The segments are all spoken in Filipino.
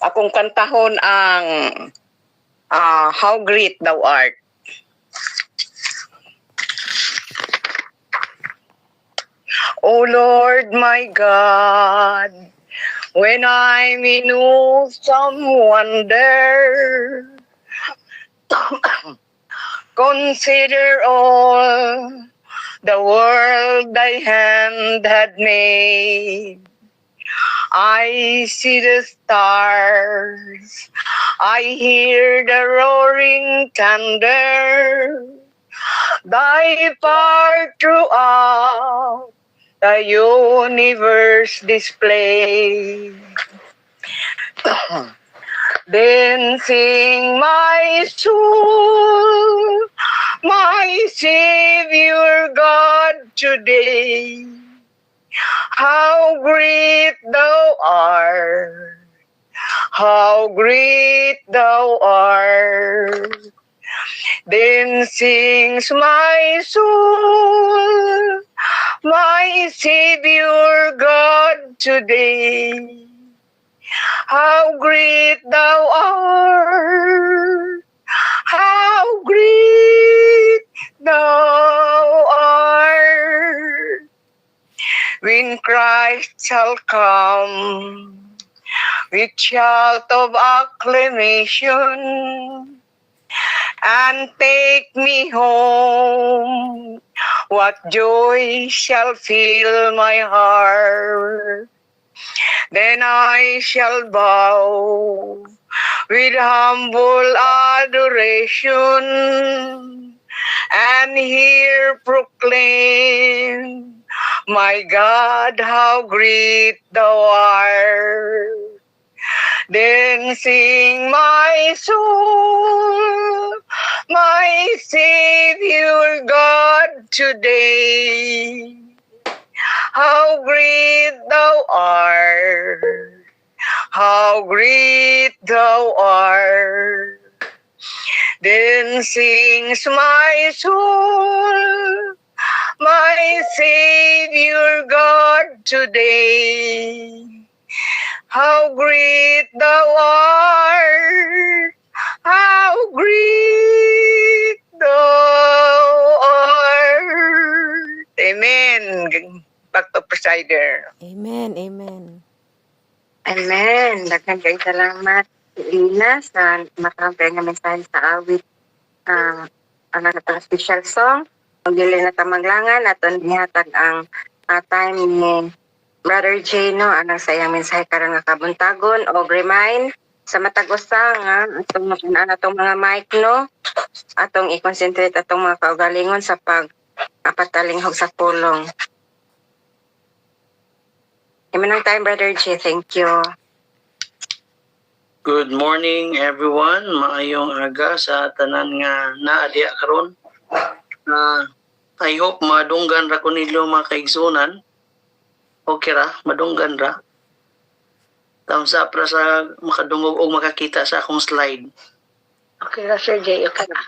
Akong kantahon ang How Great Thou Art. O Lord my God, when I'm in awesome wonder, consider all the world thy hand had made. I see the stars, I hear the roaring thunder, thy power throughout the universe displayed. Then sing my soul, my Savior God today, how great thou art, how great thou art. Then sings my soul, my Savior God today, how great thou art, how great thou art. When Christ shall come with shout of acclamation and take me home, what joy shall fill my heart. Then I shall bow with humble adoration and here proclaim, my God, how great thou art. Then sing my soul, my Savior God today, how great thou art, how great thou art. Then sings my soul, my Savior God today, how great thou art, how great thou art. Amen. Back to presider. Amen, amen. Amen. Daghang kay salamat, Lina, sa makampay nga mensahe sa awit. Ang natang special song. Ang dili na tamanglangan, aton nihatag ang time ni Brother J, no, anang sayang mensahe karon nga kabuntagon o remind sa matag usa nga atong mapunan atong mga mic, no, atong i-concentrate atong mga kaugalingon sa pagpatalinghog sa pulong. Imanang time, Brother J. Thank you. Good morning everyone. Maayong aga sa tanan nga naa diha karon. I hope madunggan ra ko nilo mga kaigsunan. Okay ra, madunggan ra. Thumbs up ra sa makadungog o makakita sa akong slide. Okay ra, Sir Jay. Okay ra.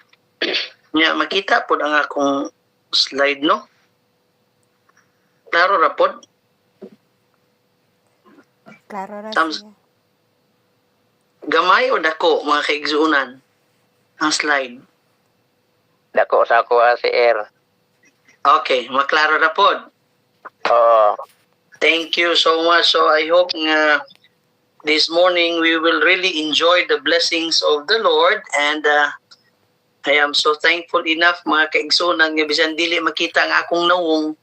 Nya makita pod ang akong slide, no? Klaro ra pod. Klaro ra Thumbs- siya. Gamay o dako mga kaigsunan ang slide. Dako sa ako si Air. Okay, maklaro ra pod. Oo. Thank you so much. So I hope nga this morning we will really enjoy the blessings of the Lord, and I am so thankful enough mga kaigsunan nga bisan dili makita ang akong nawong,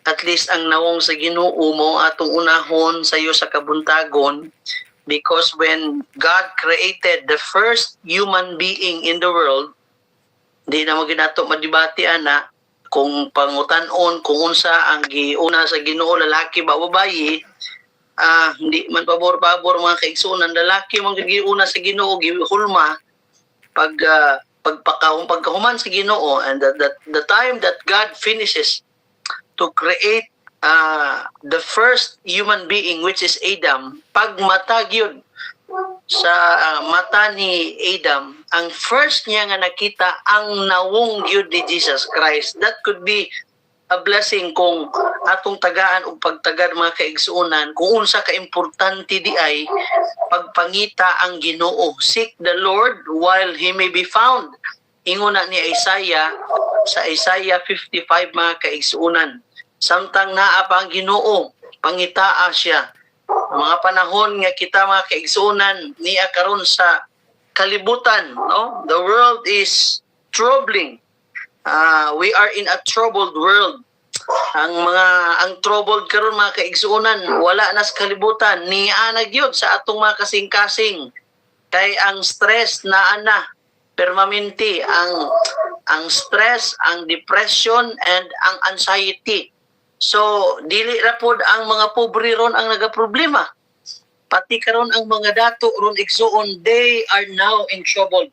at least ang nawong sa Ginoo mo atong unahon sa iyo sa kabuntagon, because when God created the first human being in the world, di na mo ginato madibati ana kung pangutan-on kung unsa ang giuna sa Ginoo, lalaki ba babayi. Hindi man pabor-pabor mga kaigsunan, lalaki man giuna sa Ginoo, gihulma pagkahuman sa Ginoo, and the time that God finishes to create the first human being, which is Adam, pag matag yun sa mata ni Adam, ang first niya nga nakita ang nawong yun ni Jesus Christ. That could be a blessing kung atong tagaan o pagtagad mga kaigsuonan kung unsa ka importante di ay pagpangita ang Ginoo. Seek the Lord while He may be found. Ingon na ni Isaiah sa Isaiah 55 mga kaigsuonan. Samtang naa pa ang Ginoo, pangitaa siya. Mga panahon nga kita mga kaigsuonan niya karon sa kalibutan, no? The world is troubling. We are in a troubled world. Ang troubled karon mga kaigsuonan wala na sa kalibutan, niya na gyud sa atong mga kasing-kasing. Kay ang stress naa na permanente, ang stress, ang depression and ang anxiety. So dili ra pod ang mga pobre ron ang nagaproblema. Pati karon ang mga dato ron igsuon, they are now in trouble.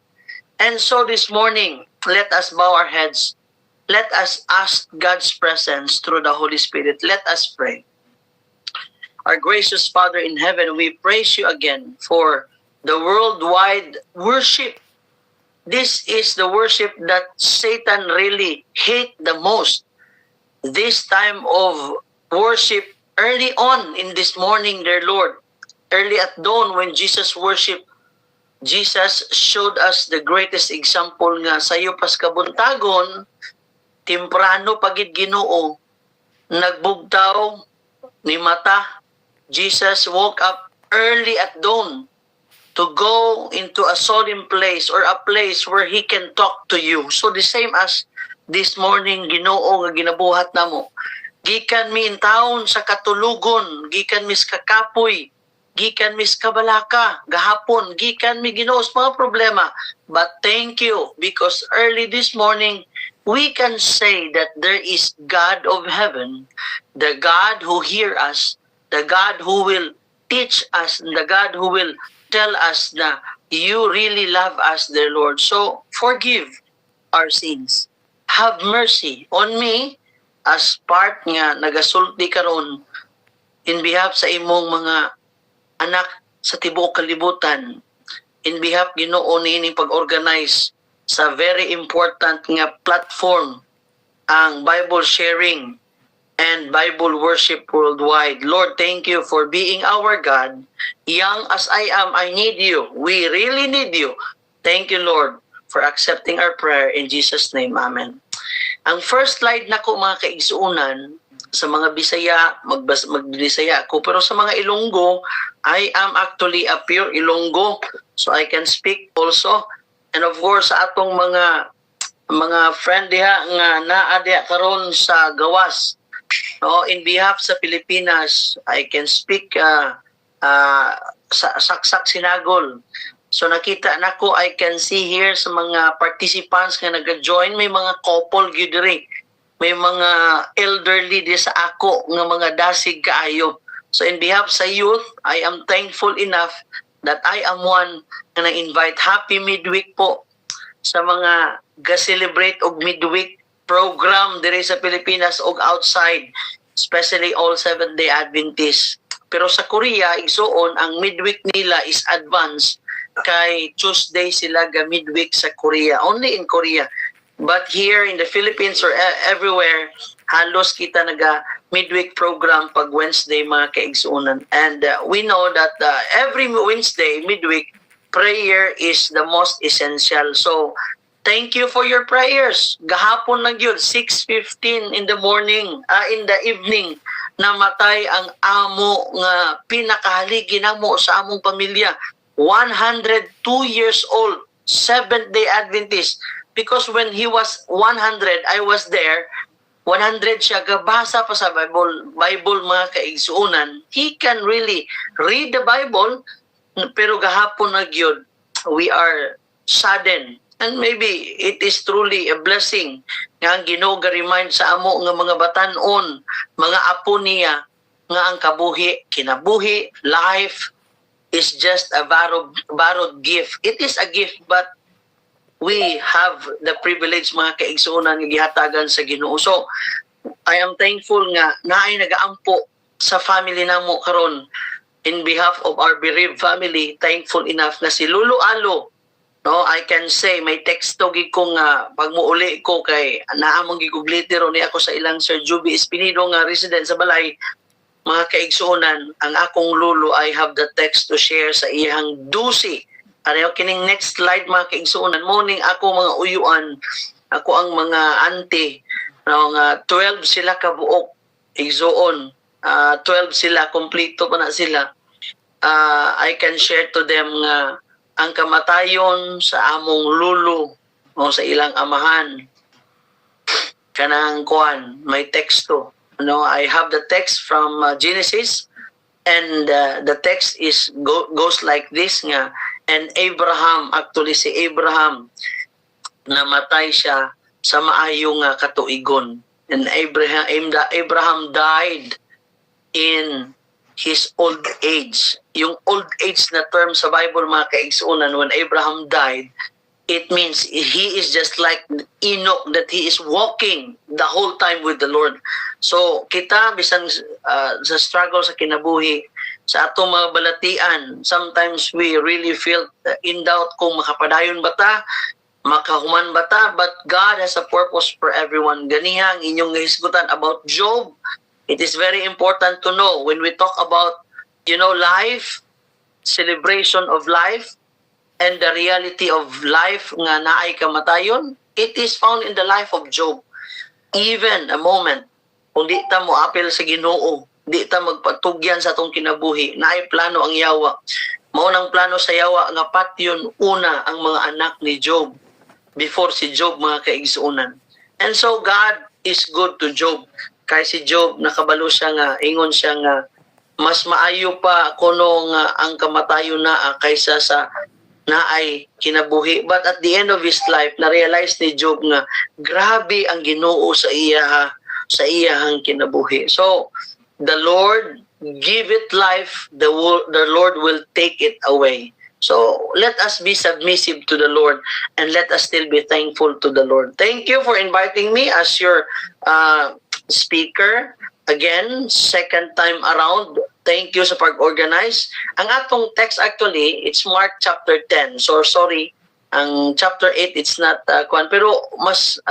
And so this morning, let us bow our heads. Let us ask God's presence through the Holy Spirit. Let us pray. Our gracious Father in heaven, we praise you again for the worldwide worship. This is the worship that Satan really hates the most. This time of worship early on in this morning, dear Lord, early at dawn when Jesus worshiped, Jesus showed us the greatest example nga sayo pas kabuntagon, temprano pagid Ginoo, nagbugtaw ni mata. Jesus woke up early at dawn to go into a solemn place or a place where He can talk to you. So the same as this morning, Ginoo nga ginabuhat namo. Gikan mi in taon sa katulugon, gikan mi sa kakapoy, gikan mis kabalaka, gahapon, gikan mi Ginoo sa mga problema. But thank you because early this morning, we can say that there is God of heaven, the God who hear us, the God who will teach us, and the God who will tell us that you really love us, dear Lord. So forgive our sins. Have mercy on me as part nga nagasulti karon in behalf sa imong mga anak sa tibuok kalibutan, in behalf Ginoo nining pag-organize sa very important nga platform ang Bible sharing and Bible worship worldwide. Lord, thank you for being our God. Young as I am, I need you. We really need you. Thank you, Lord, for accepting our prayer in Jesus' name. Amen. Ang first slide na ko mga kaigsuunan, sa mga Bisaya, magbisaya ako. Pero sa mga Ilonggo, I am actually a pure Ilonggo. So I can speak also. And of course, sa atong mga friend diha nga naa diha karon sa gawas. No, in behalf sa Pilipinas, I can speak sa saksak sinagol. So nakita nako, I can see here sa mga participants nga nag-join, may mga couple gyud diri. May mga elderly di sa ako nga mga dasig kaayo. So in behalf sa youth, I am thankful enough that I am one na na-invite. Happy midweek po sa mga ga-celebrate og midweek program diri sa Pilipinas og outside, especially all Seventh-day Adventists. Pero sa Korea, igsuon, ang midweek nila is advanced kay Tuesday sila ga midweek sa Korea. Only in Korea. But here in the Philippines or everywhere, halos kita naga midweek program pag Wednesday mga kaigsuunan. And we know that every Wednesday, midweek, prayer is the most essential. So, thank you for your prayers. Gahapon lang yun, 6:15 in the morning, in the evening, namatay ang amo nga pinakahaligi namo sa among pamilya. 102 years old, Seventh-day Adventist. Because when he was 100, I was there. 100 siya, gabasa pa sa Bible mga kaigsuunan. He can really read the Bible, pero gahapon na gyud, we are saddened. And maybe it is truly a blessing nga ang Ginoo ga-remind sa amo nga mga batan-on, mga apo niya, nga ang kabuhi, kinabuhi, life is just a borrowed gift. It is a gift, but we have the privilege mga kaigsuunan nga gihatagan sa Ginoo. So I am thankful nga naay nagaampo sa family namo karon in behalf of our bereaved family. Thankful enough na si Lulu Alo, No, I can say may teksto gid ko nga pag muuli ko kay naamong giguglitero ni ako sa ilang Sir Juby Espinido nga resident sa balay. Mga kaigsuonan, ang akong lulo, I have the text to share sa iyang dusi. Ano kining next slide mga kaigsuonan, morning ako mga uyuan, ako ang mga auntie, no, nga 12 sila kabuok, igsuon, 12 sila, kompleto pa na sila. I can share to them nga ang kamatayon sa among lulo o sa ilang amahan. Kanang kuan, may teksto. No, I have the text from Genesis, and the text goes like this nga, and Abraham, actually si Abraham, namatay siya sa maayong katuigon. And Abraham died in his old age. Yung old age na term sa Bible mga kaigsuonan, when Abraham died, it means he is just like Enoch, that he is walking the whole time with the Lord. So kita bisan sa struggle sa kinabuhi, sa atong mga balatian, sometimes we really feel in doubt kung makapadayon ba ta, makahuman ba ta, but God has a purpose for everyone. Ganiha ang inyong nahisgutan about Job. It is very important to know when we talk about, life, celebration of life, and the reality of life nga naay kamatayon, it is found in the life of Job. Even a moment, kung di ta mo apel sa Ginoo, di ta magpatugyan sa atong kinabuhi, naay plano ang Yawa. Maunang plano sa Yawa nga patyon una ang mga anak ni Job before si Job mga kaigsuonan. And so God is good to Job. Kay si Job nakabalo siya nga, ingon siya nga, mas maayo pa kuno nga ang kamatayon na kaysa sa naay kinabuhi. But at the end of his life, na-realize ni Job nga grabe ang Ginoo sa iyahang kinabuhi. So the Lord give it life, the Lord will take it away. So let us be submissive to the Lord, and let us still be thankful to the Lord. Thank you for inviting me as your speaker. Again, second time around. Thank you sa pag-organize. Ang atong text actually, it's Mark chapter 10. So sorry, ang chapter 8 it's not pero mas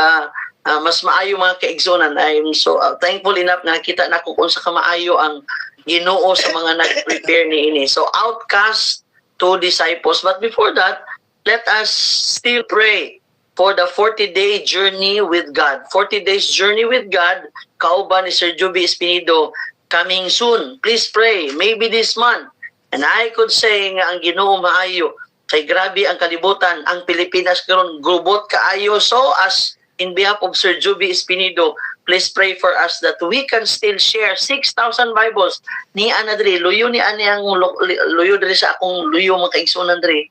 maayo mga kaigsuonan. I'm so thankful enough na kita na kung sa kamaayo ang Ginoo sa mga nag-prepare niini. So outcast to disciples. But before that, let us still pray for the 40-day journey with God. 40 days journey with God, kauban ni Sir Juby Espinido, coming soon. Please pray, maybe this month. And I could say nga ang Ginoo maayo, kay grabe ang kalibutan, ang Pilipinas karon gubot kaayo. So as in behalf of Sir Juby Espinido, please pray for us that we can still share 6,000 Bibles. Ni anadri, luyo ni ani ang luyo diri sa akong luyo mga kaigsuonan diri.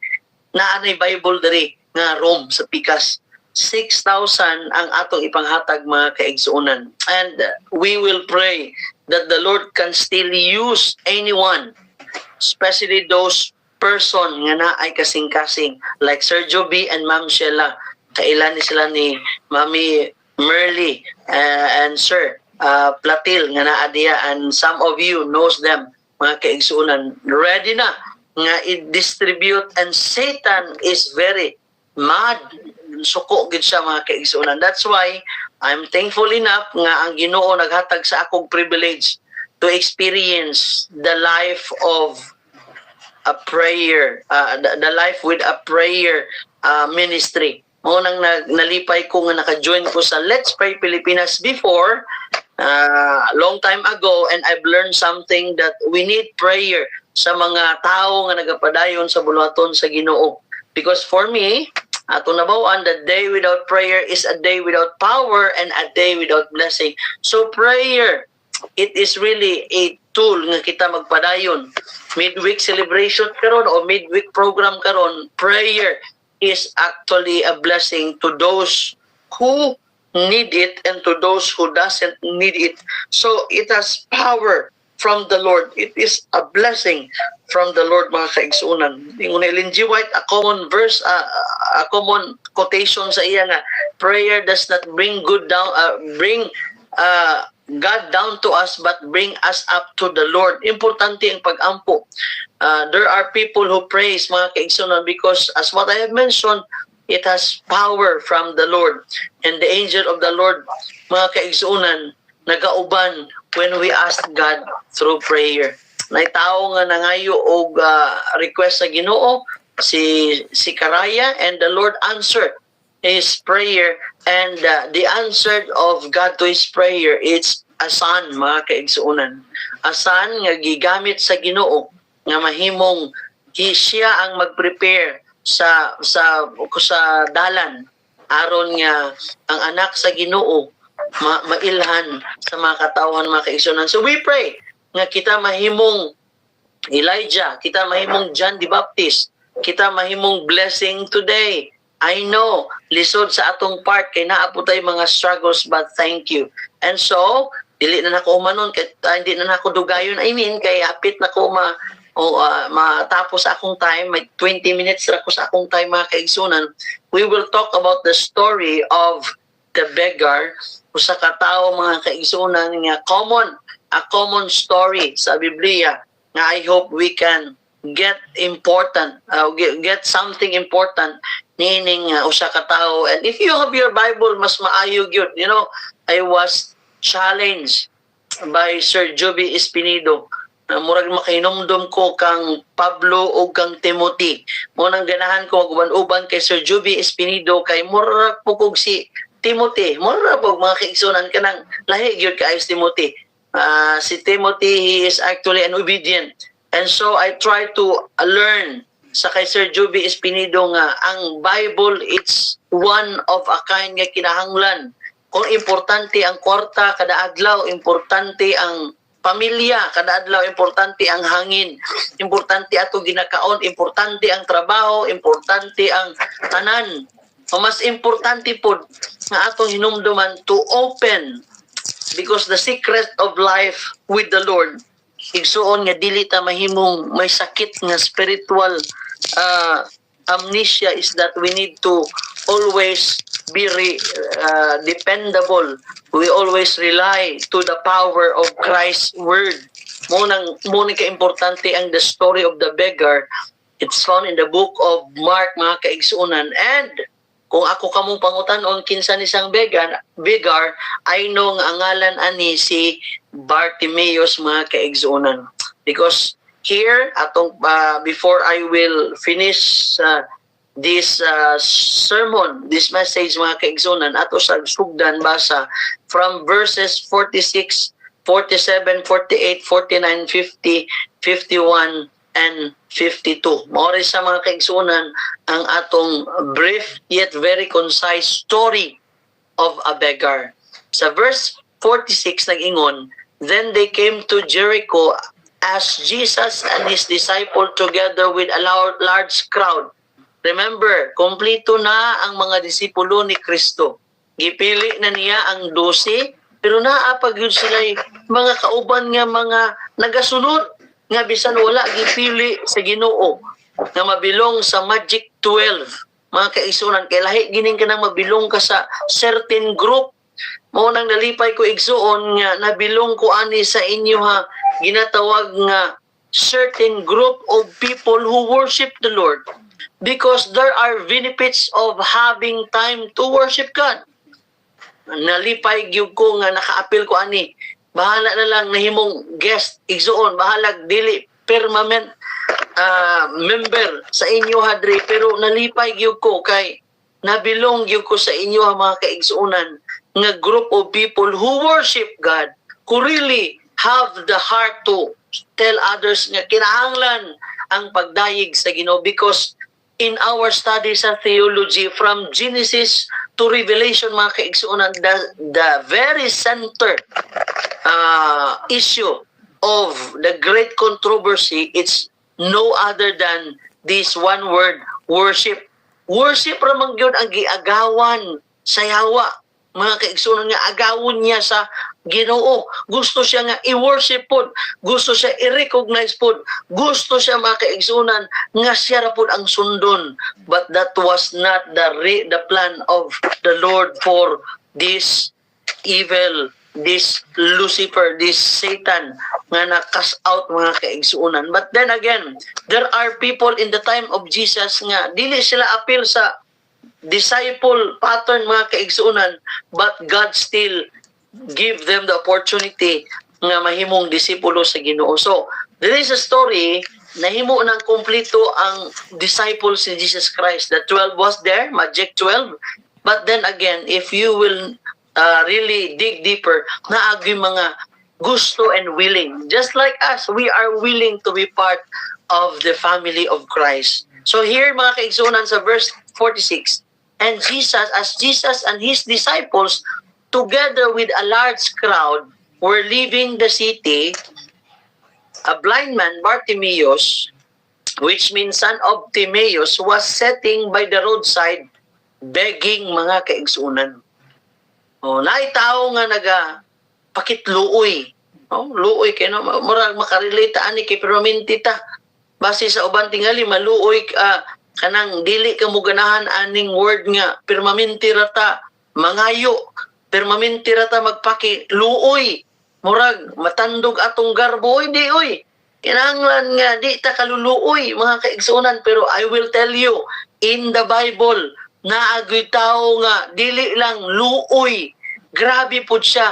Na anay Bible diri nga Rome sa Pikas. 6,000 ang atong ipanghatag mga kaigsuonan. And we will pray that the Lord can still use anyone, especially those person nga na ay kasing-kasing, like Sir Joby and Ma'am Sheila. Kailan sila ni Mami Merly and Sir Platil nga naa diya, and some of you knows them mga kaigsuonan. Ready na nga i-distribute, and Satan is very mad. Suko gid siya mga kaigsuonan. That's why I'm thankful enough nga ang Ginoo naghatag sa akong privilege to experience the life of a prayer, the life with a prayer ministry. Unang nalipay ko nga naka-join ko sa Let's Pray Pilipinas before, long time ago, and I've learned something that we need prayer sa mga tao nga nagapadayon sa buluhaton sa Ginoo. Because for me, ato nabawaan, the day without prayer is a day without power and a day without blessing. So prayer, it is really a tool nga kita magpadayon. Midweek celebration karon o midweek program karon, prayer is actually a blessing to those who need it and to those who doesn't need it. So it has power from the Lord. It is a blessing from the Lord mga kaigsuonan. Ingon ni Ellen G. White, a common verse, a common quotation sa iya nga, prayer does not bring good down, bring God down to us but bring us up to the Lord. Importante ang pag-ampo. There are people who praise, mga kaigsunan, because as what I have mentioned, it has power from the Lord. And the angel of the Lord, mga kaigsunan, nagauban when we ask God through prayer. Naitaw nga nangayo og request sa Ginoo si Karaya, and the Lord answered his prayer, and the answer of God to his prayer, it's a son, mga kaigsuunan. A son nga gigamit sa Ginoo nga mahimong siya ang mag-prepare sa dalan aron nga ang anak sa Ginoo mailhan sa mga katawan, mga kaigsuunan. So we pray nga kita mahimong Elijah, kita mahimong John the Baptist, kita mahimong blessing today. I know, lisod sa atong part, kay naapo tayo mga struggles, but thank you. And so, dili na nako umanon, hindi na nako dugayon, kay hapit na ko matapos akong time, may 20 minutes na ko sa akong time, mga kaigsunan. We will talk about the story of the beggar, usa ka tawo, mga kaigsunan, nga a common story sa Biblia, nga I hope we can get something important nining usa ka tawo. And if you have your Bible, mas maayo gyud. You know, I was challenged by Sir Joby Espinido na murag makainumdum ko kang Pablo o kang Timothy. Mo nang ganahan ko mag-uban kay Sir Joby Espinido kay murag pukog si Timothy. Murag pug mga kaigsunan kanang lahi gyud kay Timothy. Si Timothy, he is actually an obedient. And so I try to learn sa kay Sir Joby Espinido nga ang Bible, it's one of a kind nga kinahanglan. Kung importante ang kwarta kada adlaw, importante ang pamilya kada adlaw, importante ang hangin, importante ato ginakaon, importante ang trabaho, importante ang tanan. O mas importante po nga atong hinumduman to open, because the secret of life with the Lord, igsuon nga dili ta mahimong may sakit nga spiritual amnesia, is that we need to always be dependable. We always rely to the power of Christ's word. Muna ka-importante ang the story of the beggar. It's found in the book of Mark, mga kaigsuunan. And kung ako kamong pangutan-on kinsa ni sang beggar, I know nga ang ngalan ani si Bartimaeus, mga kaigsuunan. Because here, before I will finish this sermon, this message, mga kaigsunan, ato sa sugdan basa from verses 46, 47, 48, 49, 50, 51, and 52. Maori sa mga kaigsunan ang atong brief yet very concise story of a beggar. Sa verse 46 nag-ingon, then they came to Jericho as Jesus and his disciple together with a large crowd. Remember, kompleto na ang mga disipulo ni Kristo. Gipili na niya ang 12, pero naapag yun sila mga kauban nga mga nagasunod nga bisan wala gipili sa Ginoo nga mabilong sa Magic 12. Mga kaigsunan, kay lahi gining ka nang mabilong ka sa certain group. Mao nang nalipay ko igsuon nga nabilong ko ani sa inyo ha, ginatawag nga certain group of people who worship the Lord, because there are benefits of having time to worship God. Nalipay gyud ko nga nakaapil ko ani, bahala na lang nahimong guest igsuon, bahala dili permanent member sa inyo hadri, pero nalipay gyud ko kay nabilong gyud ko sa inyo ha, mga kaigsuunan, nga group of people who worship God, who really have the heart to tell others nga kinahanglan ang pagdayeg sa Ginoo. Because in our studies sa theology from Genesis to Revelation, mga kaigsuunan, the very center issue of the great controversy, it's no other than this one word, worship. Worship ramang gyud ang giagawan sa Yawa, mga kaigsunan, nga agawon niya sa Ginoo. Gusto siya nga i-worship pod, gusto siya i-recognize pod, gusto siya, mga kaigsunan, nga siya ra pod ang sundon. But that was not the plan of the Lord for this evil this Lucifer, this Satan nga na-cast out mga kaigsuunan. But then again, there are people in the time of Jesus nga dili sila appeal sa disciple pattern mga kaigsuunan, but God still give them the opportunity nga mahimong disipulo sa Ginoo. So, there is a story na himo nang kumpleto ang disciples ni Jesus Christ. The 12 was there, Magic 12. But then again, if you will really dig deeper, naagi mga gusto and willing. Just like us, we are willing to be part of the family of Christ. So here mga kaigsunan sa verse 46, and Jesus and his disciples together with a large crowd were leaving the city, a blind man, Bartimaeus, which means son of Timaeus, was sitting by the roadside begging mga kaigsunan. Naitaw nga pakitluoy. Luoy kay no murag makarelate ani kay permanente ta. Base sa uban tingali maluoy kanang dili ka mo ganahan aning word nga permanente rata mangayo, permanente rata magpaki luoy. Murag matandog atong garbo di oy. Kinahanglan nga di ta kaluluoy mga kaigsunan, pero I will tell you in the Bible naagoy tao nga dili lang luoy. Grabe po siya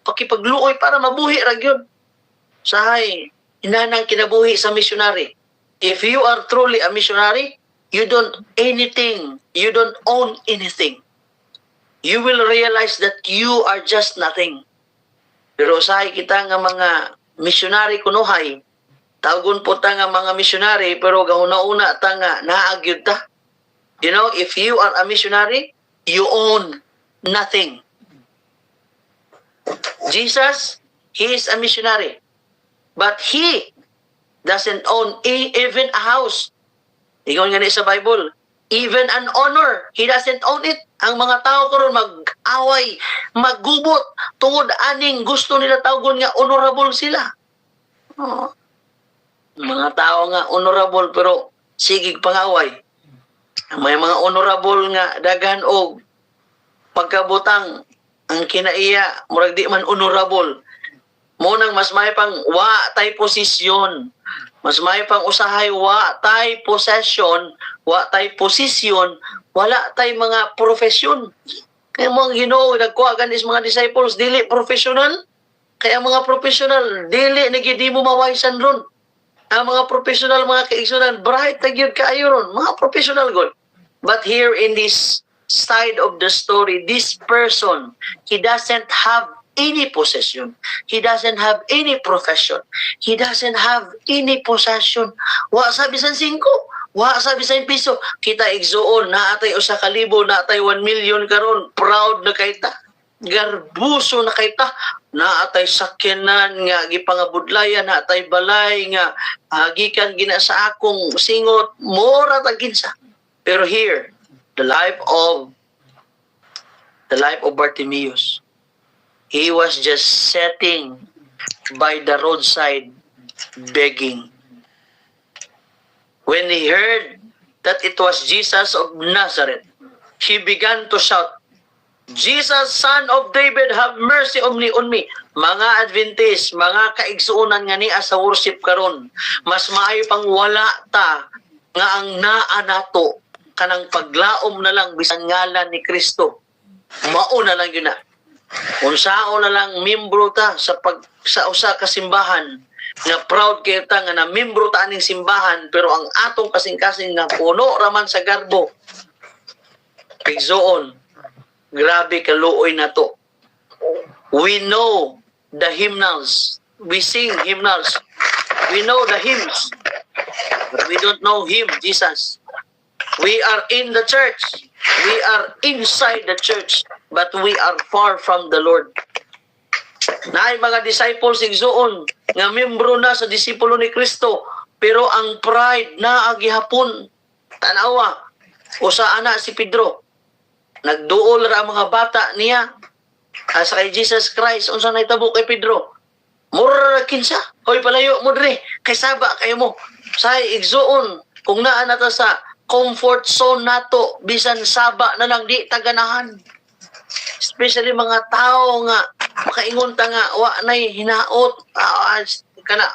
pakipagluoy para mabuhi ra gyud. Sahay inanang kinabuhi sa missionary. If you are truly a missionary, you don't own anything. You will realize that you are just nothing. Pero sahay kita nga mga missionary kunuhay, tawgon po ta nga mga missionary, pero gahuna-una ta nga naagyud ta. You know, if you are a missionary, you own nothing. Jesus, he is a missionary, but he doesn't own even a house. Ingon nga ni sa Bible, even an honor, he doesn't own it. Ang mga tao karon mag-away, maggubot tungod aning gusto nila tawgon nga honorable sila. Mga tao nga honorable pero sigig pangaway. May mga honorable nga daghan og pagkabutang ang kinaiya murag di man honorable. Mo nang mas may pang wa tay posisyon, mas may pang usahay wa tay possession, wa tay posisyon, wala tay mga profesyon. Kaya mga Ginoo nagkuha ganis mga disciples dili professional. Kaya mga professional dili nagidi mo mawaisan ron. Ang mga professional mga kaigsunan bright na gyud kaayo ron, mga professional god. But here in this side of the story, this person, he doesn't have any possession. He doesn't have any profession. He doesn't have any possession. Wa sa bisan 5, wa sa bisan piso. Kita igsuon, naatay 1,000, naatay 1 million karon, proud na kayta. Garbuso na kayta. Naatay sakyanan nga gipangabudlayan, naatay balay nga gikan gina sa akong singot, mora ta kinsa. Pero here, the life of Bartimaeus, he was just sitting by the roadside begging. When he heard that it was Jesus of Nazareth, he began to shout, Jesus, Son of David, have mercy on me. Mga Adventist, mga kaigsuunan nga niya sa worship karon, mas maayo pang wala ta nga ang naa nato kanang paglaom na lang bisan ngalan ni Kristo. Mauna lang yun na. Unsao na lang membro ta sa usa ka simbahan nga proud kay ta nga na membro ta aning simbahan, pero ang atong kasing-kasing nga puno raman sa garbo. Igsuon, grabe kaluoy na to. We know the hymnals. We sing hymnals. We know the hymns. But we don't know Him, Jesus. We are in the church. We are inside the church. But we are far from the Lord. Naay mga disciples igsuon nga membro na sa disipulo ni Kristo, pero ang pride na agihapon. Tanawa, usa ana si Pedro. Nagduol ra ang mga bata niya sa kay Jesus Christ. Unsa nahitabo kay Pedro? Mura kinsa? Hoy palayo mo dre, kay saba kayo mo. Say igsuon kung naa nata sa comfort zone nato, bisan saba na lang di taganahan. especially mga tao nga makaingon ta nga wa nay hinaot kana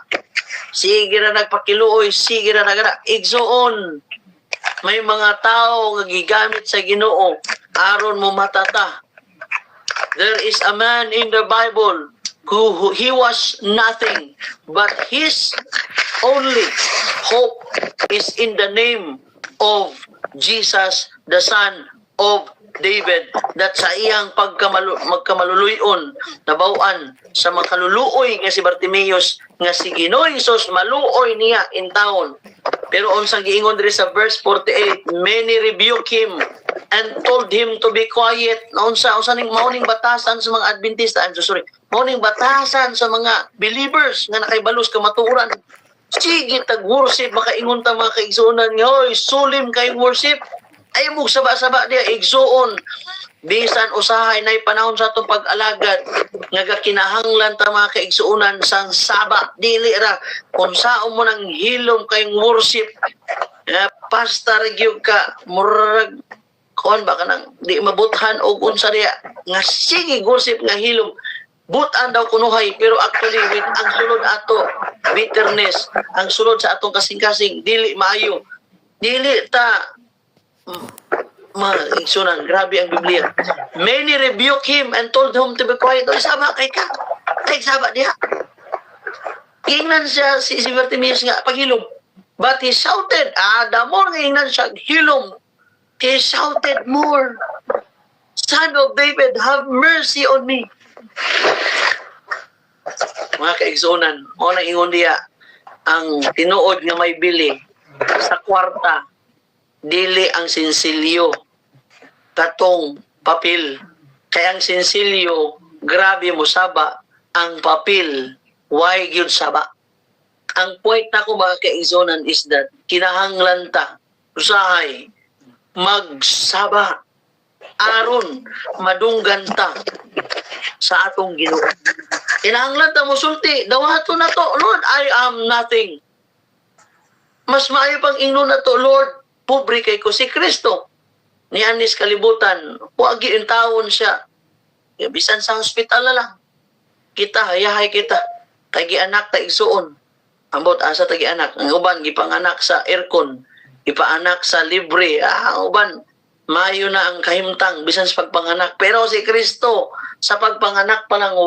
sige ra nagpakiluoy, sige ra nagara igsuon. May mga tao nga gigamit sa Ginoo aron mo matata. There is a man in the Bible who he was nothing, but his only hope is in the name of Jesus, the Son of David, that sa iyang magkamaluluyon nabawan sa makaluluoy nga si Bartimeus nga si Ginoo Hesus maluoy niya in taon. Pero unsang giingon diri sa verse 48, many rebuke him and told him to be quiet. Unsa ning mauning batasan sa mga Adventista, mauning batasan sa mga believers nga nakaibalos ka matuoran. Sige tag-worship, makaingon ta mga kaigsuonan nga, hoy, sulim kay worship. Ay mo saba-saba diya igsuon. Bisan usahay nay panahon sa atong pag-alagad nga kinahanglan ta mga kaigsuonan sang saba dili ra kung saan mo nang hilom kay worship. Pastor gyud ka murag kon ba kanang di mabuthan og unsa diya nga sige worship nga hilom. Butan daw kunuhay, pero actually with ang sulod ato bitterness, ang sulod sa atong kasing-kasing dili maayo. Dili ta maigsunan, grabe ang Biblia. Many rebuke him and told him to be quiet. O sama kay ka, kay saba diha. Ingnan siya si Bartimeus nga paghilom, but he shouted, the more nga ingnan siya hilom, he shouted more, Son of David, have mercy on me. Mga kaigsunan, o nang ingon diya, ang tinuod nga may bili sa kwarta, dili ang sinsilyo katong papel. Kaya ang sinsilyo, grabe mo saba, ang papel, why gyud saba. Ang point na ko mga kaigsunan is that kinahanglan ta, usahay, magsaba, aron madunggan ta sa atong Ginoo. Kinahanglan ta mo sulti, dawato na to, Lord, I am nothing. Mas maayo pang ingnon na to, Lord, pobre kay ko si Kristo. Ni anis kalibutan, wagi yung taon siya. Bisan sa hospital na lang. Kita, hayahay kita. Tagi anak, taigsuon. Ambot asa tagi anak. Ang uban, gipanganak sa aircon. Gipaanak sa libre. Ang uban, mayo na ang kahimtang bisan sa pagpanganak. Pero si Kristo, sa pagpanganak pa lang,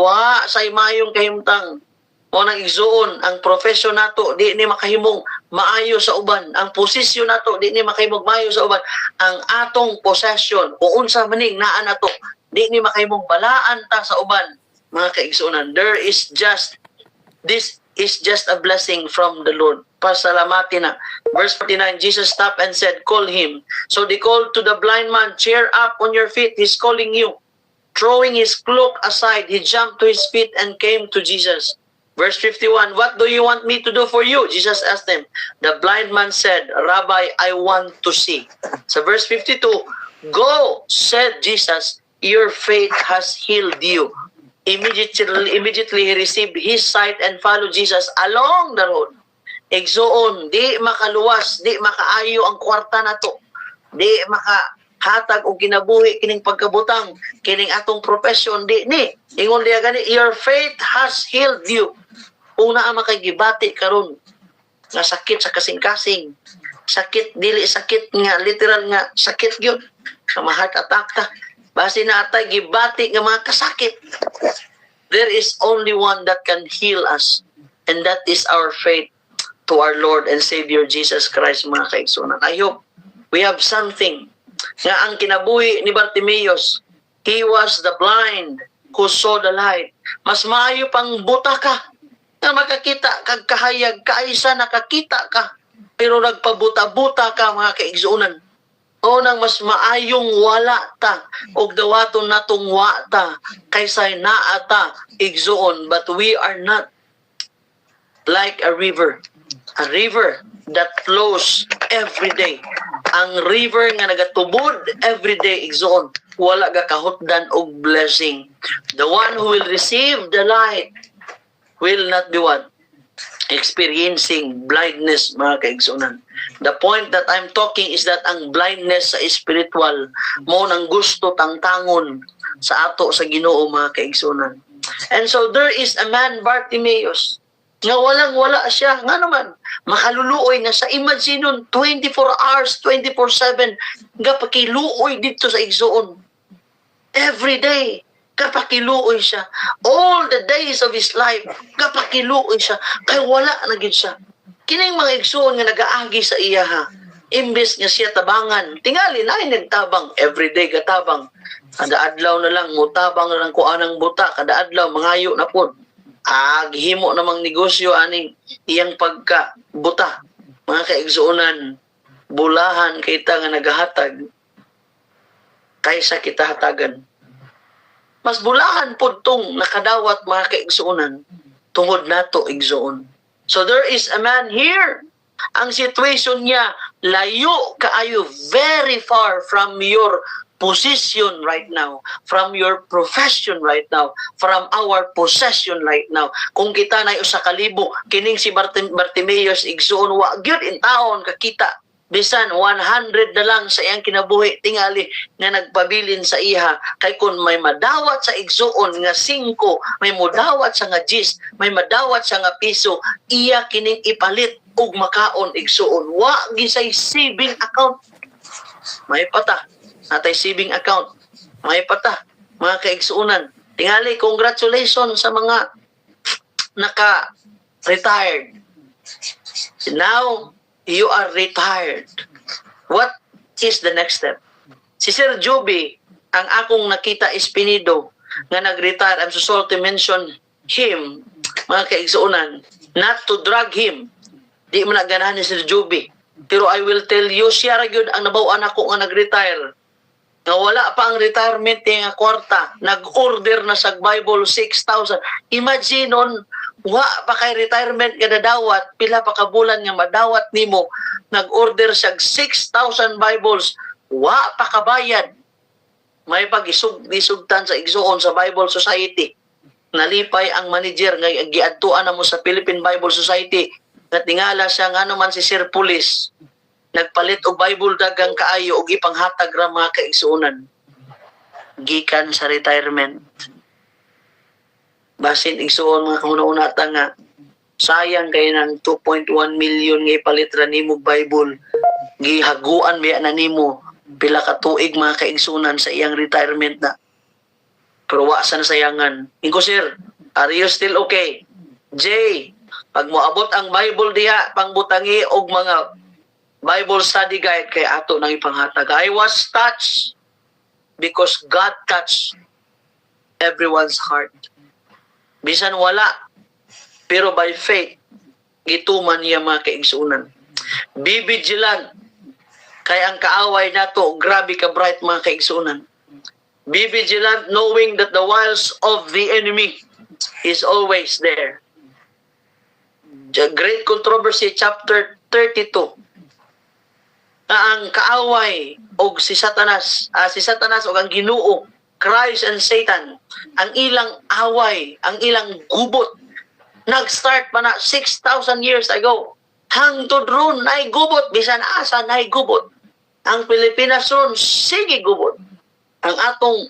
say mayong kahimtang. O nang igsuon, ang profesyon nato, di ni makahimong maayo sa uban. Ang posisyon nato, di ni makahimong maayo sa uban. Ang atong possession, kung unsa maning naa nato, di ni makahimong balaan ta sa uban. Mga kaigsuonan, this is just a blessing from the Lord. Pasalamati na. Verse 49, Jesus stopped and said, call him. So they called to the blind man, cheer up on your feet, he's calling you. Throwing his cloak aside, he jumped to his feet and came to Jesus. Verse 51, what do you want me to do for you? Jesus asked them. The blind man said, Rabbi, I want to see. So verse 52, go, said Jesus, your faith has healed you. Immediately he received his sight and followed Jesus along the road. Igsuon, di makaluwas, di makaayo ang kwarta nato. Di makahatag o kinabuhi kining pagkabutang, kining atong profession, di ni. Ingon diya gani, your faith has healed you. Kung naa makagibati karon nga sakit sa kasing-kasing, sakit dili sakit nga literal nga sakit gyud sa heart attack ta, basi na atay gibati nga mga kasakit. There is only one that can heal us, and that is our faith to our Lord and Savior Jesus Christ, mga kaigsunan. I hope we have something nga ang kinabuhi ni Bartimeus, he was the blind who saw the light. Mas maayo pang buta ka na makakita kag kahayag, kaaysa nakakita ka pero nagpabuta-buta ka, mga kaigsunan. O nang mas maayong wala ta og dawaton natong wa ta kaysa naa ta igsuon. But we are not like a river that flows every day. Ang river nga nagatubod every day igsuon, wala ga kahutdan og blessing. The one who will receive the light will not be what? Experiencing blindness, mga kaigsunan. The point that I'm talking is that ang blindness sa spiritual mo nang gusto tangtangon, sa ato sa Ginoo mga kaigsunan. And so there is a man, Bartimaeus, nga walang-wala siya. Nga naman, makaluluoy nga sa imagine nun, 24 hours, 24/7, nga pakiluoy dito sa igsoon. Every day, kapakiluoy siya. All the days of his life, kapakiluoy siya. Kaya wala na gid siya. Kining mga igsoon nga nagaagi sa iya ha. Imbes nga siya tabangan, tingali na ay nagtabang, everyday katabang. Kada adlaw na lang, mutabang na lang ko anang buta, kada adlaw, mangayo na po. Gihimo namang negosyo aning iyang pagka-buta. Mga kaigsuonan, bulahan kita nga nagahatag, kaysa kita hatagan. Mas bulahan po tong nakadawat mga kaigsuonan, tungod nato igsuon. So there is a man here. Ang situation niya, layo kaayo, very far from your position right now, from your profession right now, from our possession right now. Kung kita na usa ka libo, kining si Bartimaeus igsuon, wa gyud in taon kakita. Bisan 100 na lang sa iyang kinabuhi tingali nga nagpabilin sa iha. Kay kun may madawat sa igsuon nga 5, may modawat sa nga 10, may madawat sa nga piso, iya kining ipalit ug makaon igsuon. Wa gisay saving account. May pata. Natay saving account. May pata. Mga kaigsuunan. Tingali, congratulations sa mga naka-retired. Now, you are retired. What is the next step? Si Sir Joby, ang akong nakita Espinido, nga nag-retire, I'm so sorry to mention him, mga kaigsuunan, not to drag him. Di mo na ganahan ni Sir Joby. Pero I will tell you, siya ra gyud ang nabawaan ako nga nag-retire. Nga wala pa ang retirement nga kwarta, nag-order na sa Bible 6,000. Imagine nun, wa pa kay retirement nga nadawat, pila pa ka bulan nga madawat nimo, nag-order siya 6,000 Bibles, wa pa kabayad. May pag-isugtan sa igsuon sa Bible Society. Nalipay ang manager nga giadtuan na mo sa Philippine Bible Society, nga tingala siya nga naman si Sir Police, nagpalit og Bible dagang kaayo og ipanghatag ra mga kaigsuonan gikan sa retirement. Basin igsuon mga kahuna-unata nga sayang kay ng 2.1 million nga ipalit ra nimo Bible, gihaguan biya na nimo pila ka tuig mga kaigsuonan sa iyang retirement na. Pero wa sa nasayangan. Ingo sir, are you still okay? Jay, pag moabot ang Bible diha, pangbutangi og mga Bible study guide kay ato nang ipanghatag. I was touched because God touched everyone's heart. Bisan wala, pero by faith, gituman niya mga kaigsuunan. Be vigilant, kay ang kaaway nato, grabe ka bright mga kaigsuunan. Be vigilant knowing that the wiles of the enemy is always there. The Great Controversy, chapter 32. Ang kaaway og si Satanas og ang Ginoo, Christ and Satan, ang ilang away, ang ilang gubot, nag-start pa na 6,000 years ago. Hangtod ron, nay gubot, bisan asa nay gubot. Ang Pilipinas ron, sige gubot. Ang atong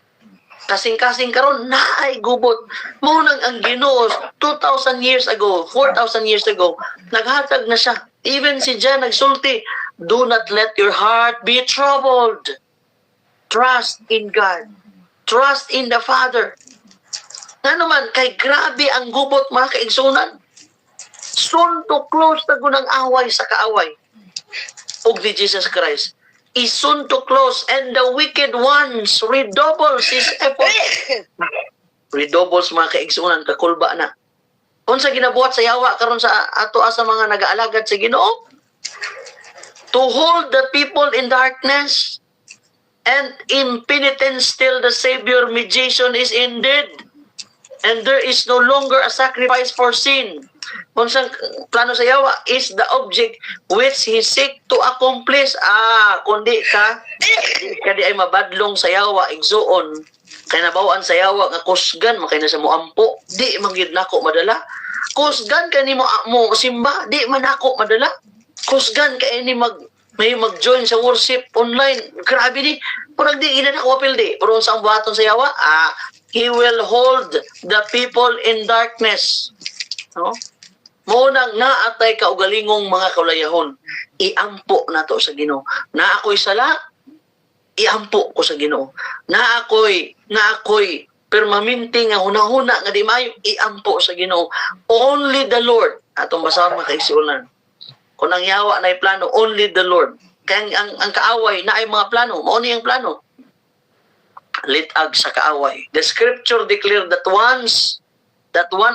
kasing-kasing karon naay gubot. Munang ang Ginoo 2,000 years ago, 4,000 years ago, naghatag na siya. Even si John nagsulti, do not let your heart be troubled. Trust in God. Trust in the Father. Nga naman, kay grabe ang gubot mga kaigsunan. Soon to close na gunang away sa kaaway. Og ni Jesus Christ. Is soon to close and the wicked ones redoubles his effort. Redoubles mga kaigsunan, kakulba na. Unsa ginabuhat sa yawa karon sa ato asa mga nag-aalagad sa Ginoo? To hold the people in darkness and impenitence till the Savior mediation is ended, and there is no longer a sacrifice for sin. Unsang plano sa yawa is the object which he seek to accomplish. Kundi ka di ay mabadlong sa yawa igsuon, kay nabawaan sa yawa nga kusgan makay na sa moampo, di manggid nako madala. Kusgan ka ni mo simba, di man ako madala. Kusgan ka ni may mag-join sa worship online. Grabe di. Purag di, ina na kapil di. Pero sa buhaton sa yawa, He will hold the people in darkness. No? Munang naatay kaugalingong mga kaulayahon. Iampo na to sa Ginoo. Na ako'y sala, iampo ko sa Ginoo. Na ako'y permanente nga hunahuna nga di mayo, iampo sa Ginoo. Only the Lord. Atong basahan mga kaigsuonan. Kung ang yawa na plano, only the Lord. Kaya ang kaaway na ay mga plano. Mauni ang plano. Litag sa kaaway. The scripture declared that one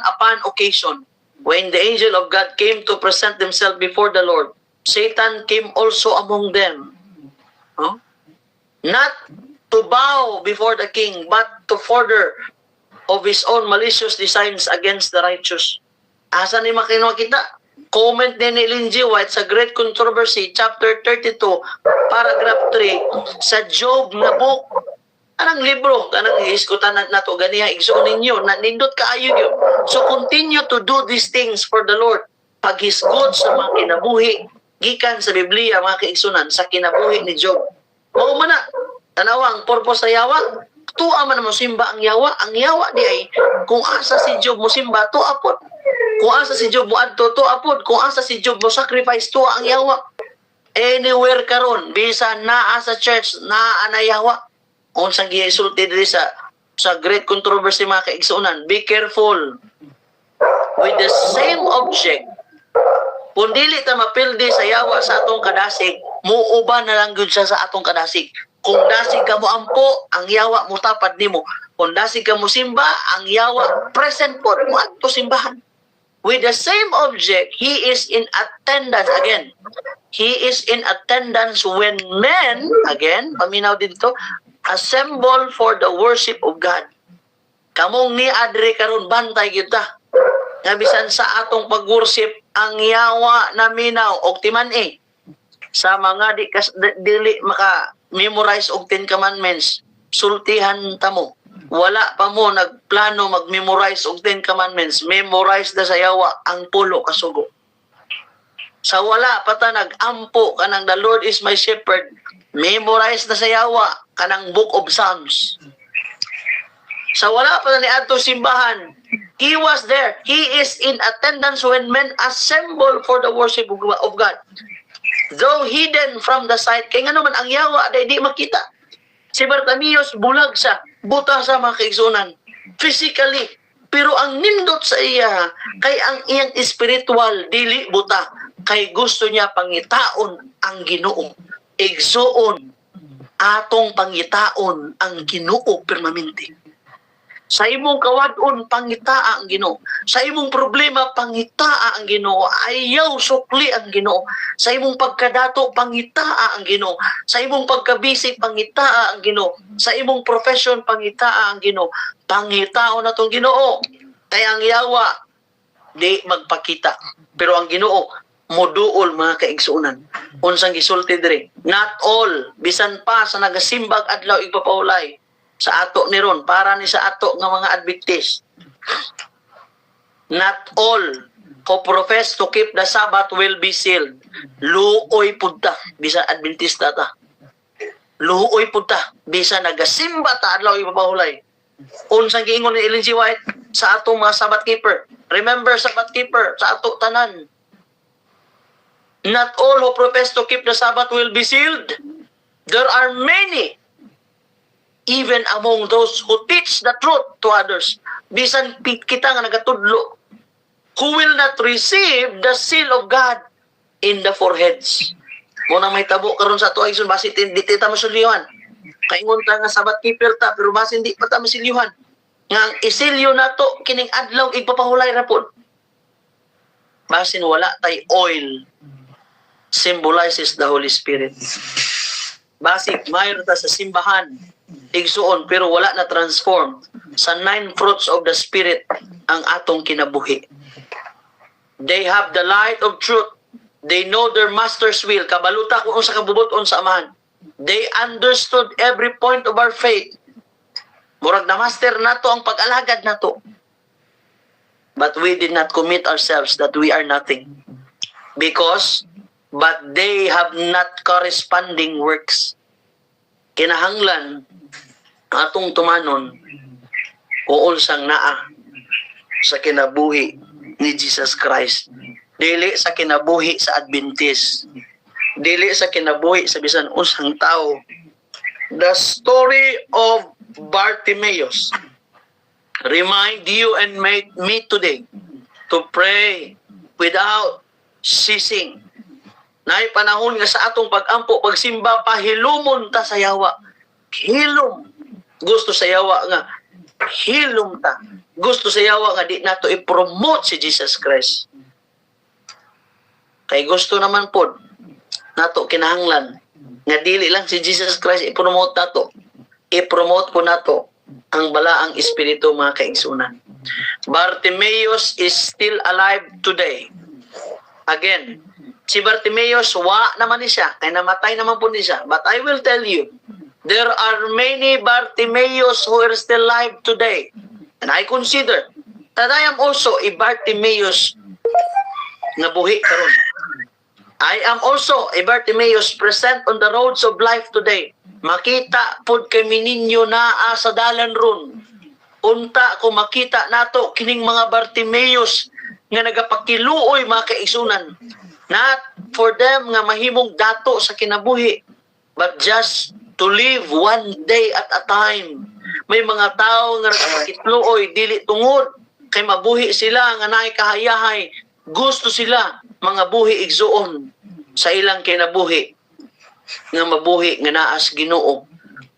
upon occasion, when the angel of God came to present himself before the Lord, Satan came also among them. Huh? Not to bow before the king, but to further of his own malicious designs against the righteous. Asa ni makita? Comment ni Ellen G. White sa Great Controversy, chapter 32, paragraph 3, sa Job na book. Anong libro? Anong iskutan na to ganiya? Igsoon ninyo, nindot kaayo yun. So continue to do these things for the Lord. Paghisgot sa mga kinabuhi, gikan sa Biblia, mga kaigsunan, sa kinabuhi ni Job. Mao man na, tanawang purpose sa yawa, tuwa man mo simba ang yawa. Ang yawa di ay, kung asa si Job mo simba, tuwa po. Kung asa si Job mo adto, tuwa po. Kung asa si Job mo sacrifice, tuwa ang yawa. Anywhere karon, bisan naa sa church, naa na yawa. Unsang gisulti diri sa Great Controversy, mga kaigsunan, be careful with the same object. Kung dili ta mapildi sa yawa sa atong kadasig, muuban na lang gyud siya sa atong kadasig. Kung dasig ka mo ampo, ang yawa mo tapad nimo. Kung dasig ka mo simba, ang yawa present po mo adto simbahan. With the same object, he is in attendance again. He is in attendance when men, again, paminaw dito, assemble for the worship of God. Kamong ni adre karon bantay kita. Nga bisan sa atong pag-worship, ang yawa na minaw og timan sa mga dili maka-memorize og 10 commandments, sultihan ta mo. Wala pa mo nagplano mag-memorize og 10 commandments, memorize na sa yawa ang 10 kasugo. Sa wala pa ta nag-ampo kanang the Lord is my shepherd, memorize na sa yawa kanang Book of Psalms. Sa wala pa ni adto simbahan, he was there. He is in attendance when men assemble for the worship of God. Though hidden from the sight, kaya nga naman ang yawa ay di makita. Si Bartimaeus bulag sa, buta sa mga kaigsunan, physically. Pero ang nindot sa iya, kay ang iyang spiritual, dili buta. Kay gusto niya pangitaon ang Ginoo. Igsuon, atong pangitaon ang Ginoo permanente. Sa imong kawadon, pangitaa ang Ginoo. Sa imong problema, pangitaa ang Ginoo. Ayaw sukli ang Ginoo. Sa imong pagkadato, pangitaa ang Ginoo. Sa imong pagkabisi, pangitaa ang Ginoo. Sa imong profession, pangitaa ang Ginoo. Pangitao na tong Ginoo. Kaya ang yawa, di magpakita. Pero ang Ginoo, moduol mga kaigsuunan. Unsang gisulti diri. Not all, bisan pa sa nagasimbag adlaw igpapaulay. Sa ato ni ron, para ni sa ato nga mga Adventist. Not all who profess to keep the Sabbath will be sealed. Luoy pudta, bisa Adventista ta. Luoy pudta, bisa nagasimba ta adlaw ipapahulay. Unsang giingon ni Ellen G. White sa atong mga Sabbath keeper. Remember, Sabbath keeper, sa ato tanan. Not all who profess to keep the Sabbath will be sealed. There are many, even among those who teach the truth to others, bisan kita nga nagatudlo, who will not receive the seal of God in the foreheads. Muna may tabo karon sa ato ayson, basit hindi ta masulyuhan. Kaingon ta nga Sabbath keeper ta, pero basin hindi pa ta masulyuhan. Nga isilyo na to, kining adlaw igpapahulay ra pod. Basin wala tay oil, symbolizes the Holy Spirit. Basik, mayroon ta sa simbahan, igsuon, pero wala na transform. Sa 9 fruits of the Spirit ang atong kinabuhi. They have the light of truth. They know their master's will. Kabaluta kung sa kabubuton sa amahan. They understood every point of our faith. Murag na master nato ang pag-alagad nato. But we did not commit ourselves that we are nothing. Because but they have not corresponding works. Kinahanglan atong tumanon uol sang naa sa kinabuhi ni Jesus Christ. Dili sa kinabuhi sa Adventist. Dili sa kinabuhi sa bisan usang tao. The story of Bartimaeus remind you and me today to pray without ceasing. Naay panahon nga sa atong pag-ampo, pagsimba, pahilumon ta sa yawa. Hilom. Gusto sa yawa nga, hilom ta. Gusto sa yawa nga, di nato i-promote si Jesus Christ. Kay gusto naman po, nato kinahanglan, nga dili lang si Jesus Christ i-promote nato. I-promote po nato ang balaang espiritu, mga kaigsunan. Bartimaeus is still alive today. Again, si Bartimaeus, wa naman ni siya, kaya namatay naman po ni siya. But I will tell you, there are many Bartimaeus who are still alive today. And I consider that I am also a Bartimaeus na buhi karon. I am also a Bartimaeus present on the roads of life today. Makita pod kami ninyo naa sa dalan ron. Unta kung makita nato kining mga Bartimaeus nga nagapakiluoy, mga kaigsunan. Not for them nga mahimong dato sa kinabuhi, but just to live one day at a time. May mga tao nga nagapakitluoy dili tungod kay mabuhi sila nga naay kahayahay. Gusto sila mga buhi igsuon sa ilang kinabuhi nga mabuhi nga naas Ginoo,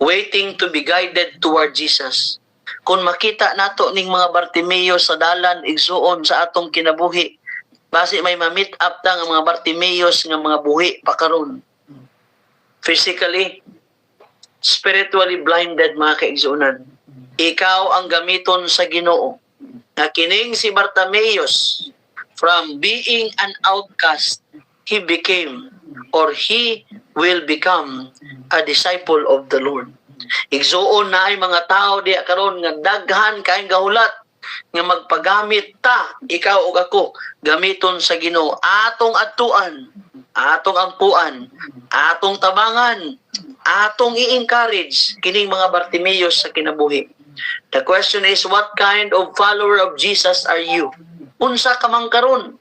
waiting to be guided toward Jesus. Kung makita nato ning mga Bartimaeus sa dalan igsuon sa atong kinabuhi, basi may ma-meet up ta nga mga Bartimaeus nga mga buhi pa karon. Physically, spiritually blinded, mga kaigsunan. Ikaw ang gamiton sa Ginoo. Na kining si Bartimaeus, from being an outcast, he became or he will become a disciple of the Lord. Igsuon na ay mga tao diya karon nga daghan kaayong gahulat nga magpagamit ta, ikaw ug ako, gamiton sa Ginoo. Atong atuan, atong ampuan, atong tabangan, atong i-encourage kining mga Bartimaeus sa kinabuhi. The question is, what kind of follower of Jesus are you? Unsa ka man karon?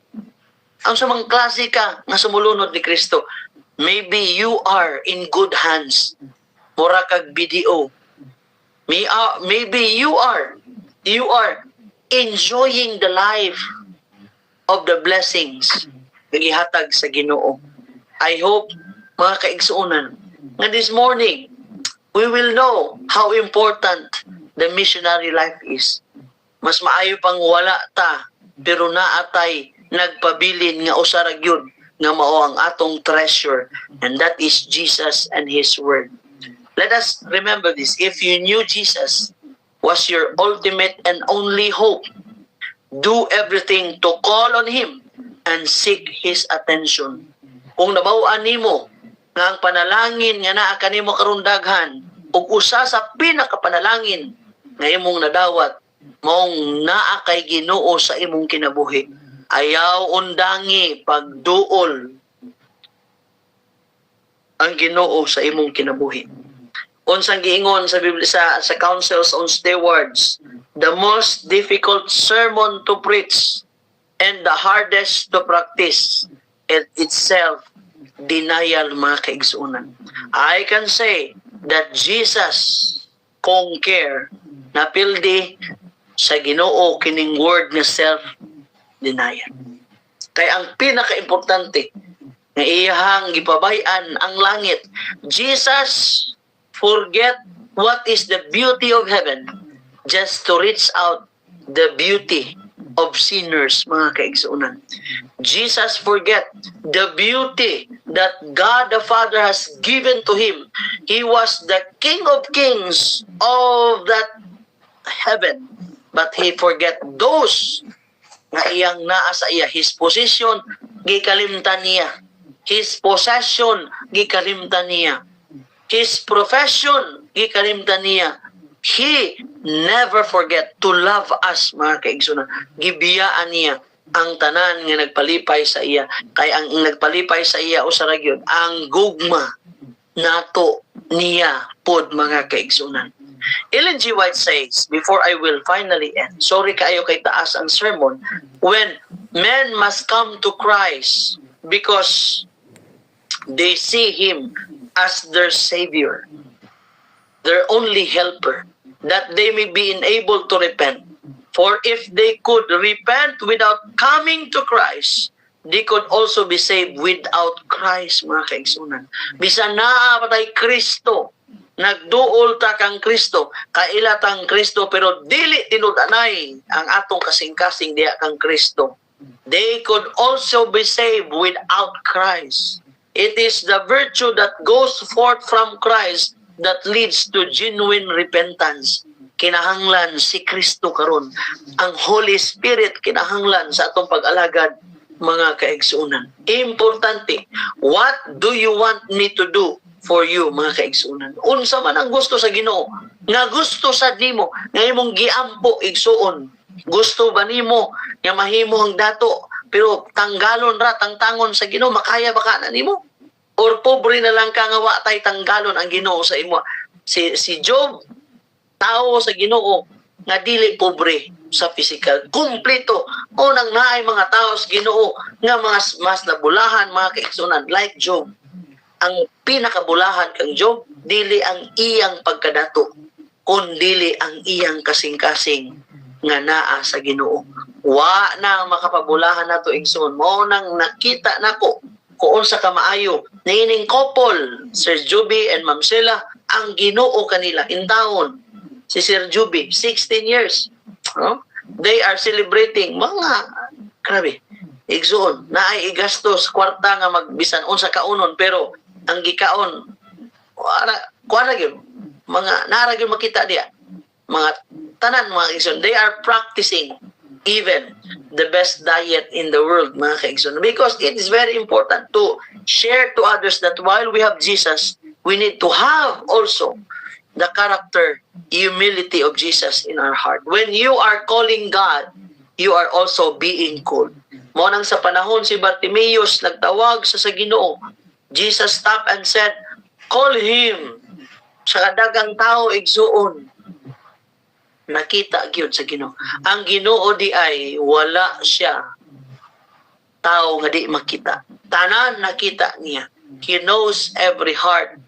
Ang samang klase ka nga sumulunod ni Kristo. Maybe you are in good hands. Mura kag BDO. Maybe you are enjoying the life of the blessings nga gihatag sa Ginoo. I hope, mga kaigsuunan, nga this morning we will know how important the missionary life is. Mas maayo pang wala ta, pero naatay nagpabilin nga usa ra gyud nga mao ang atong treasure, and that is Jesus and His Word. Let us remember this. If you knew Jesus was your ultimate and only hope, do everything to call on Him and seek His attention. Kung nabaw-an nimo nga ang panalangin nga naa kanimo karon daghan, ug usa sa pinakapanalangin nga imong nadawat maong naa kay Ginoo sa imong kinabuhi, ayaw undangi pagduol ang Ginoo sa imong kinabuhi. Unsang giingon sa Biblia sa Councils on Stewards, the most difficult sermon to preach and the hardest to practice itself denial, mga kaigsuunan. I can say that Jesus conquer napildi sa Ginoo kining word nga self-denial. Kay ang pinaka-importante nga iyahang gipabay-an ang langit, Jesus forget what is the beauty of heaven just to reach out the beauty of sinners, mga kaigsuunan. Jesus forget the beauty that God the Father has given to Him. He was the King of Kings of that heaven, but He forget those nga iyang naa sa iya. His position, gikalimtan niya. His possession, gikalimtan niya. His profession, gikalimtan niya. He never forget to love us, mga kaigsunan. Gibiyaan niya ang tanan nga nagpalipay sa iya. Kay ang nagpalipay sa iya usa ra gyud ang gugma nato niya pod mga kaigsunan. Ellen G. White says, before I will finally end, sorry kaayo kay taas ang sermon, when men must come to Christ because they see Him as their Savior, their only helper, that they may be enabled to repent. For if they could repent without coming to Christ, they could also be saved without Christ, mga kaigsunan. Bisan naa patay Kristo, nagduol ta kang Kristo, kailatang Kristo, pero dili tinud-anay ang atong kasing-kasing diha kang Kristo. They could also be saved without Christ. It is the virtue that goes forth from Christ that leads to genuine repentance. Kinahanglan si Kristo karon. Ang Holy Spirit kinahanglan sa atong pag-alagad, mga kaigsunan. Importante, what do you want me to do for you, mga kaigsunan? Unsa man ang gusto sa Ginoo, nga gusto sa nimo, nga imong giampo igsuon. Gusto ba nimo nga mahimo ang dato, pero tanggalon ra tangtangon sa Ginoo, makaya ba ka na nimo? Or pobre na lang ka nga wa tay tanggalon ang Ginoo sa imo? Si Job, tao sa Ginoo nga dili pobre sa physical, kumpleto. Unang naay mga tao sa Ginoo nga mas nabulahan, mga kaigsunan, like Job. Ang pinakabulahan kang Job, dili ang iyang pagkadato, kundili ang iyang kasing-kasing nga naa sa Ginoo. Wa na makapabulahan nato igsoon. Mao nang nakita nako kung sa kamaayo niining couple, Sir Juby and Ma'am Sheila, ang Ginoo kanila in taon. Si Sir Juby, 16 years. No? They are celebrating mga grabe. Igsoon, naay igastos kwarta nga magbisan unsa kaunon, pero ang gikaon kuara gyud mga nara gyud makita diya mga tanan mga kaigsoon, they are practicing even the best diet in the world, mga kaigsoon, because it is very important to share to others that while we have Jesus, we need to have also the character, humility of Jesus in our heart. When you are calling God, you are also being called. Mo nang sa panahon si Bartimeus nagtawag sa Ginoo, Jesus stopped and said, call him. Sa kadagang tao igsuon, nakita gyud sa Ginoo. Ang Ginoo di ay wala siya tao nga di makita. Tanan nakita niya. He knows every heart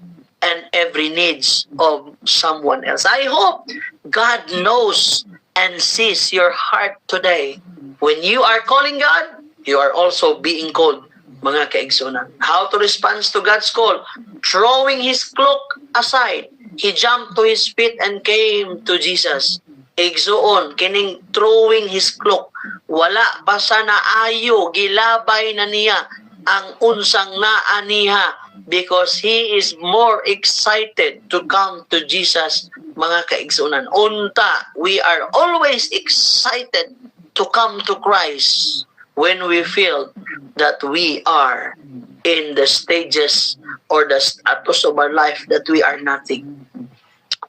and every needs of someone else. I hope God knows and sees your heart today. When you are calling God, you are also being called, mga kaigsunan. How to respond to God's call? Throwing his cloak aside, he jumped to his feet and came to Jesus. Igsuon, kining throwing his cloak, wala pa sa naayo, gilabay na niya ang unsang naa niya because he is more excited to come to Jesus, mga kaigsunan. Unta, we are always excited to come to Christ when we feel that we are in the stages or the status of our life that we are nothing.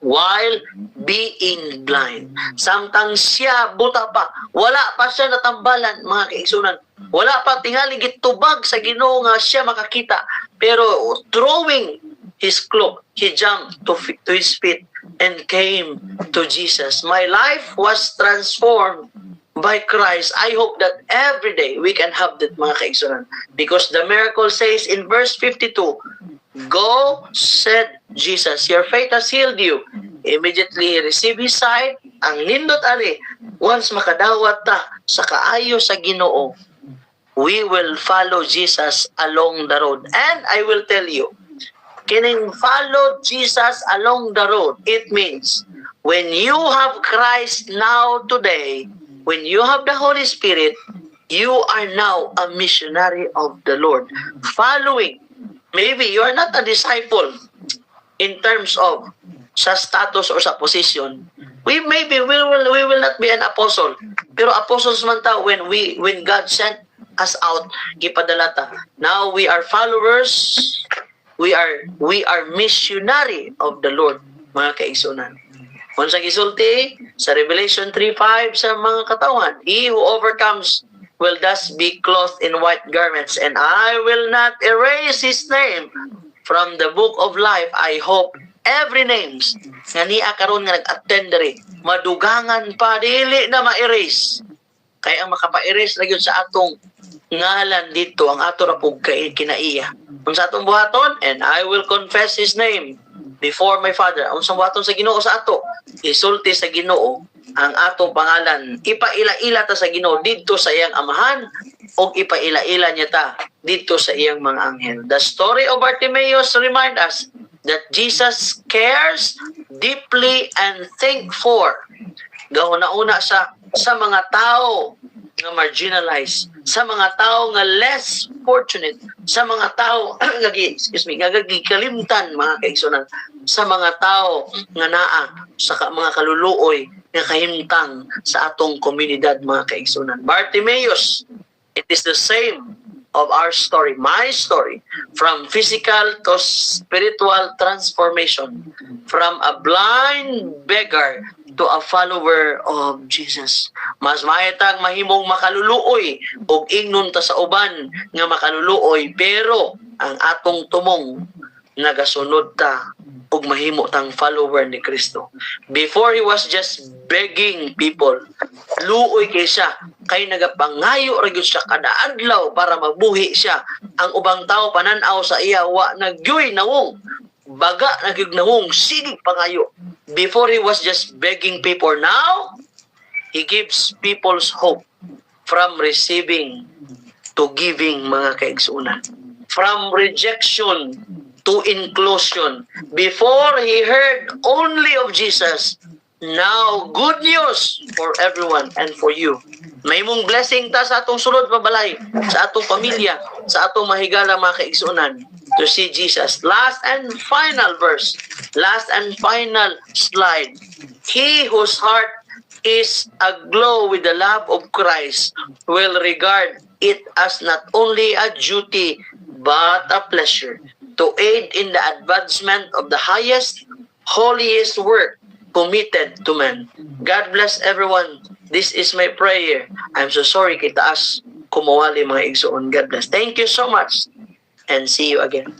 While being blind. Samtang siya buta pa, wala pa siya natambalan, mga kaigsunan. Wala pa tingali gitubag sa Ginoo nga siya makakita. Pero throwing his cloak, he jumped to his feet and came to Jesus. My life was transformed by Christ. I hope that every day we can have that, mga kaigsunan. Because the miracle says in verse 52, go, said Jesus, your faith has healed you. Immediately he received his sight. Ang nindot ali, once makadawat ta sa kaayo sa Ginoo, we will follow Jesus along the road. And I will tell you, kining follow Jesus along the road, it means when you have Christ now today, when you have the Holy Spirit, you are now a missionary of the Lord. Following. Maybe you are not a disciple in terms of sa status or sa position. We will not be an apostle. Pero apostles man ta when God sent us out, gipadalata. Now we are followers. We are missionary of the Lord, mga kaigsunan. Kung sa gisulti, sa Revelation 3:5 sa mga katawan, he who overcomes will thus be clothed in white garments, and I will not erase his name from the book of life. I hope every names nga niya karon nga nag-attend diri madugangan pa dili na ma-erase. Kaya ang makapa-erase ra gyud sa atong ngalan dito ang ato ra pug kinaiya. Kung sa atong buhaton, and I will confess his name before my Father. Ang buhaton sa Ginoo sa ato, isulti sa Ginoo ang atong pangalan. Ipaila-ila ta sa Ginoo didto sa iyang amahan o ipaila-ila niya ta dito sa iyang mga anghel. The story of Bartimaeus remind us that Jesus cares deeply and think for. Gahuna-una sa mga tao nga marginalized, sa mga tao nga less fortunate, sa mga tao nga gikalimtan, mga kaigsunan, sa mga tao nga naa sa mga kaluluoy nga kahimtang sa atong komunidad, mga kaigsunan. Bartimaeus, it is the same of our story, my story, from physical to spiritual transformation, from a blind beggar to a follower of Jesus. Mas mahitang mahimong makaluluoy og ingnon ta sa uban nga makaluluoy, pero ang atong tumong nagasunod ta ug mahimo tang follower ni Kristo. Before he was just begging people, luoy kay siya, kay nagapangayo ra gyud siya kada adlaw para mabuhi siya. Ang ubang tao panan-aw sa iya wa nagyoy nawong baga nagyud nawong sinig pangayo. Before he was just begging people, now he gives people's hope from receiving to giving, mga kaigsunan. From rejection to inclusion. Before he heard only of Jesus, now good news for everyone and for you. May mong blessing ta sa atong sulod pabalay, sa atong pamilya, sa atong mahigala, mga kaigsunan, to see Jesus. Last and final verse, last and final slide. He whose heart is aglow with the love of Christ will regard it as not only a duty but a pleasure to aid in the advancement of the highest, holiest work committed to man. God bless everyone. This is my prayer. I'm so sorry kay taas kumawali, mga igsoon. God bless. Thank you so much and see you again.